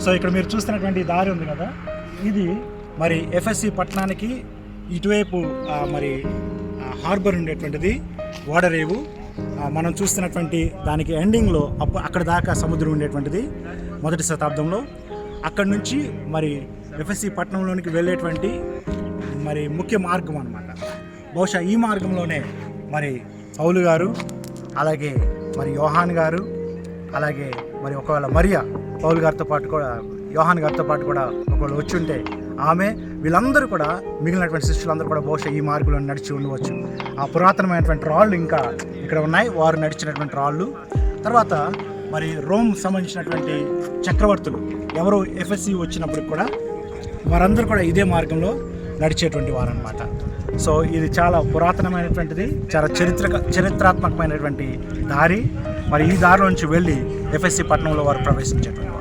So ఇక్కడ మీరు చూస్తున్నటువంటి దారి ఉంది కదా, ఇది మరి ఎఫ్ఎస్సి పట్టణానికి ఇటువైపు మరి హార్బర్ ఉండేటువంటిది ఓడరేవు. మనం చూస్తున్నటువంటి దానికి ఎండింగ్లో అక్కడ దాకా సముద్రం ఉండేటువంటిది మొదటి శతాబ్దంలో. అక్కడి నుంచి మరి ఎఫ్ఎస్సి పట్టణంలోనికి వెళ్ళేటువంటి మరి ముఖ్య మార్గం అన్నమాట. బహుశా ఈ మార్గంలోనే మరి పౌలు గారు, అలాగే మరి యోహాన్ గారు, అలాగే మరి ఒకవేళ మరియా పౌలు గారితో పాటు కూడా యోహాన్ గారితో పాటు కూడా ఒకవేళ వచ్చి ఉంటే ఆమె, వీళ్ళందరూ కూడా మిగిలినటువంటి శిష్యులందరూ కూడా బహుశా ఈ మార్గంలో నడిచి ఉండవచ్చు. ఆ పురాతనమైనటువంటి రాళ్ళు ఇంకా ఇక్కడ ఉన్నాయి, వారు నడిచినటువంటి రాళ్ళు. తర్వాత మరి రోమ్ సంబంధించినటువంటి చక్రవర్తులు ఎవరు ఎఫ్ఎస్సి వచ్చినప్పుడు కూడా వారందరూ కూడా ఇదే మార్గంలో నడిచేటువంటి వారు అనమాట. సో ఇది చాలా పురాతనమైనటువంటిది, చాలా చరిత్రాత్మకమైనటువంటి దారి. మరి ఈ దారిలోంచి వెళ్ళి ఎఫ్ఎస్సి పట్టణంలో వారు ప్రవేశించేటువంటి